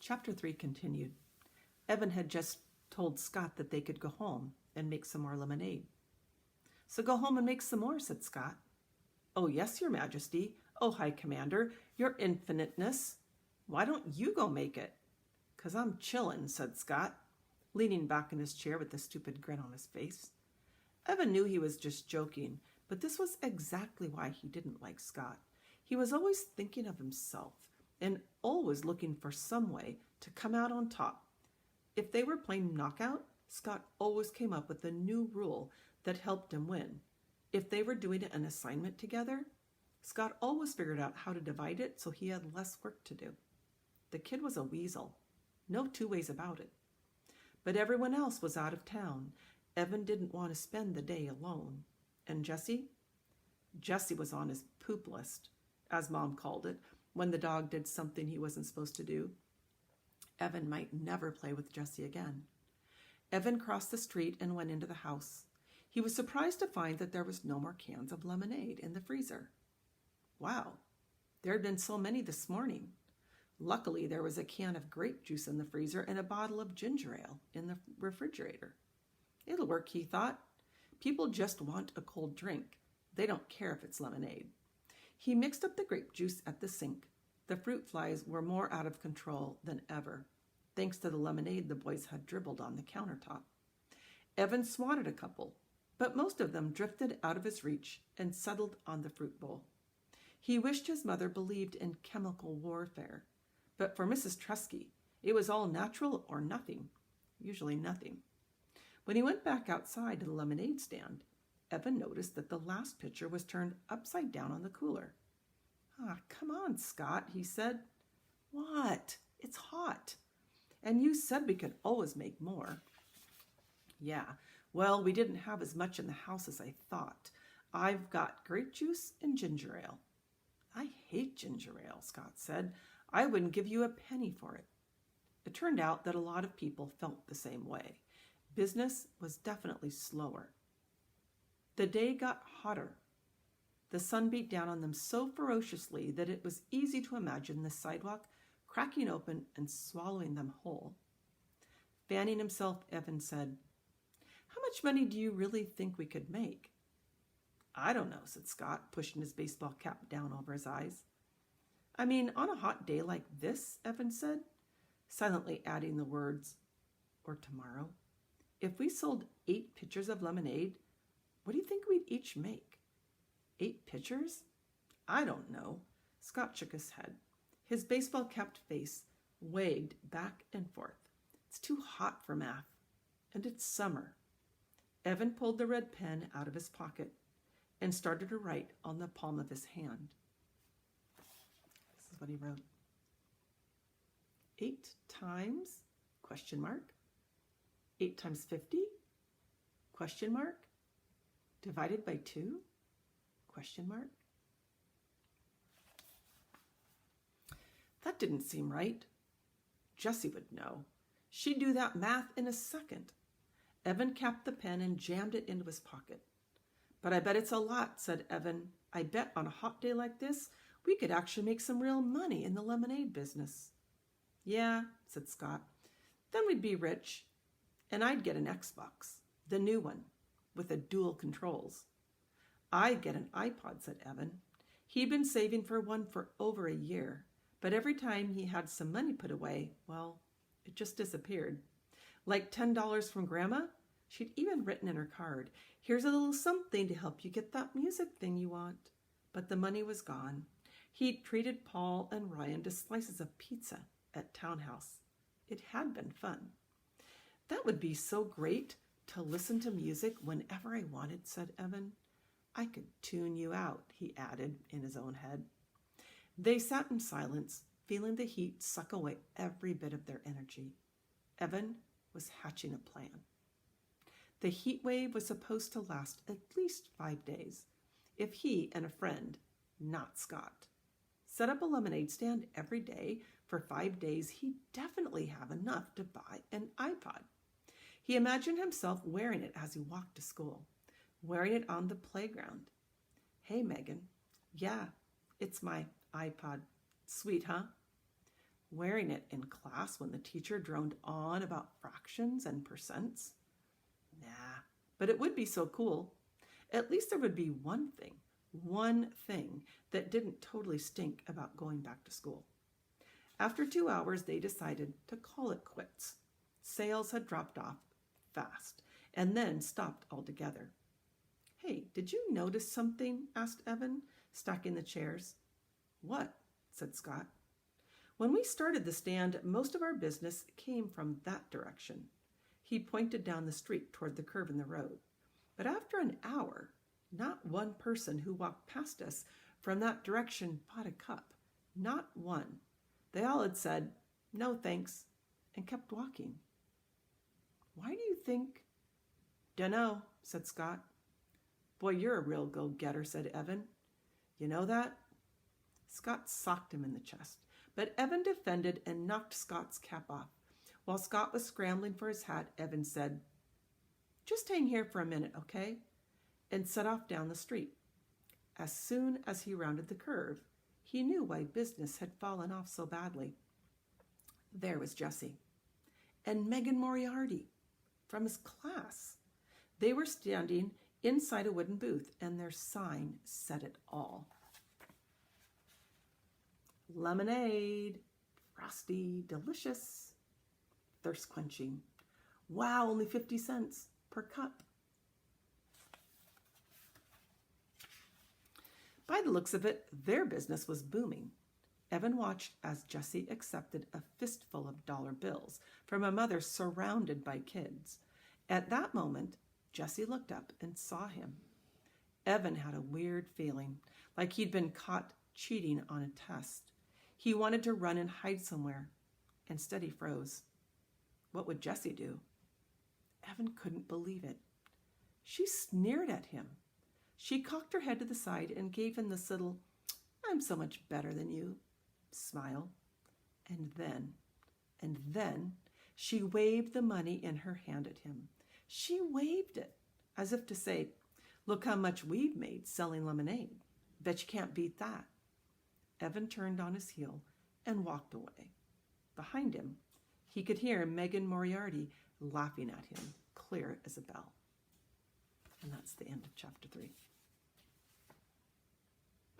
Chapter 3 continued. Evan had just told Scott that they could go home and make some more lemonade. "So go home and make some more," said Scott. "Oh, yes, Your Majesty. Oh, High Commander, Your Infiniteness. Why don't you go make it?" "'Cause I'm chillin'," said Scott, leaning back in his chair with a stupid grin on his face. Evan knew he was just joking, but this was exactly why he didn't like Scott. He was always thinking of himself and always looking for some way to come out on top. If they were playing knockout, Scott always came up with a new rule that helped him win. If they were doing an assignment together, Scott always figured out how to divide it so he had less work to do. The kid was a weasel, no two ways about it. But everyone else was out of town. Evan didn't want to spend the day alone. And Jessie? Jessie was on his poop list, as Mom called it, when the dog did something he wasn't supposed to do. Evan might never play with Jessie again. Evan crossed the street and went into the house. He was surprised to find that there was no more cans of lemonade in the freezer. Wow, there had been so many this morning. Luckily, there was a can of grape juice in the freezer and a bottle of ginger ale in the refrigerator. It'll work, he thought. People just want a cold drink. They don't care if it's lemonade. He mixed up the grape juice at the sink. The fruit flies were more out of control than ever, thanks to the lemonade the boys had dribbled on the countertop. Evan swatted a couple, but most of them drifted out of his reach and settled on the fruit bowl. He wished his mother believed in chemical warfare, but for Mrs. Trusky, it was all natural or nothing, usually nothing. When he went back outside to the lemonade stand, Evan noticed that the last pitcher was turned upside down on the cooler. "Ah, come on, Scott," he said. "What? It's hot. And you said we could always make more." "Yeah, well, we didn't have as much in the house as I thought. I've got grape juice and ginger ale." "I hate ginger ale," Scott said. "I wouldn't give you a penny for it." It turned out that a lot of people felt the same way. Business was definitely slower. The day got hotter. The sun beat down on them so ferociously that it was easy to imagine the sidewalk cracking open and swallowing them whole. Fanning himself, Evan said, "How much money do you really think we could make?" "I don't know," said Scott, pushing his baseball cap down over his eyes. "I mean, on a hot day like this," Evan said, silently adding the words, "or tomorrow. If we sold 8 pitchers of lemonade, what do you think we'd each make?" 8 pitchers? "I don't know." Scott shook his head. His baseball-capped face wagged back and forth. "It's too hot for math. And it's summer." Evan pulled the red pen out of his pocket and started to write on the palm of his hand. This is what he wrote. 8 times, ? 8 times 50? ? Divided by 2? ? That didn't seem right. Jessie would know. She'd do that math in a second. Evan capped the pen and jammed it into his pocket. "But I bet it's a lot," said Evan. "I bet on a hot day like this, we could actually make some real money in the lemonade business." "Yeah," said Scott. "Then we'd be rich. And I'd get an Xbox, the new one, with the dual controls." "I'd get an iPod," said Evan. He'd been saving for one for over a year, but every time he had some money put away, well, it just disappeared. Like $10 from Grandma? She'd even written in her card, "Here's a little something to help you get that music thing you want." But the money was gone. He'd treated Paul and Ryan to slices of pizza at Townhouse. It had been fun. "That would be so great to listen to music whenever I wanted," said Evan. "I could tune you out," he added in his own head. They sat in silence, feeling the heat suck away every bit of their energy. Evan was hatching a plan. The heat wave was supposed to last at least 5 days. If he and a friend, not Scott, set up a lemonade stand every day for 5 days, he'd definitely have enough to buy an iPod. He imagined himself wearing it as he walked to school, wearing it on the playground. "Hey, Megan. Yeah, it's my iPod. Sweet, huh?" Wearing it in class when the teacher droned on about fractions and percents? Nah, but it would be so cool. At least there would be one thing that didn't totally stink about going back to school. After 2 hours, they decided to call it quits. Sales had dropped off fast and then stopped altogether. Hey, did you notice something? Asked Evan, stacking the chairs. What? Said Scott. When we started the stand, most of our business came from that direction. He pointed down the street toward the curve in the road. But after an hour, not one person who walked past us from that direction bought a cup. Not one. They all had said, "No thanks," and kept walking. Why do you think? Dunno, said Scott. Boy, you're a real go-getter, said Evan. You know that? Scott socked him in the chest, but Evan defended and knocked Scott's cap off. While Scott was scrambling for his hat, Evan said, "Just hang here for a minute, okay?" and set off down the street. As soon as he rounded the curve, he knew why business had fallen off so badly. There was Jesse and Megan Moriarty from his class. They were standing inside a wooden booth, and their sign said it all. Lemonade, frosty, delicious, thirst-quenching. Wow, only 50 cents per cup. By the looks of it, their business was booming. Evan watched as Jesse accepted a fistful of dollar bills from a mother surrounded by kids. At that moment, Jesse looked up and saw him. Evan had a weird feeling, like he'd been caught cheating on a test. He wanted to run and hide somewhere. Instead, he froze. What would Jesse do? Evan couldn't believe it. She sneered at him. She cocked her head to the side and gave him this little, "I'm so much better than you" smile. And then, she waved the money in her hand at him. She waved it, as if to say, "Look how much we've made selling lemonade. Bet you can't beat that." Evan turned on his heel and walked away. Behind him, he could hear Megan Moriarty laughing at him, clear as a bell. And that's the end of chapter 3.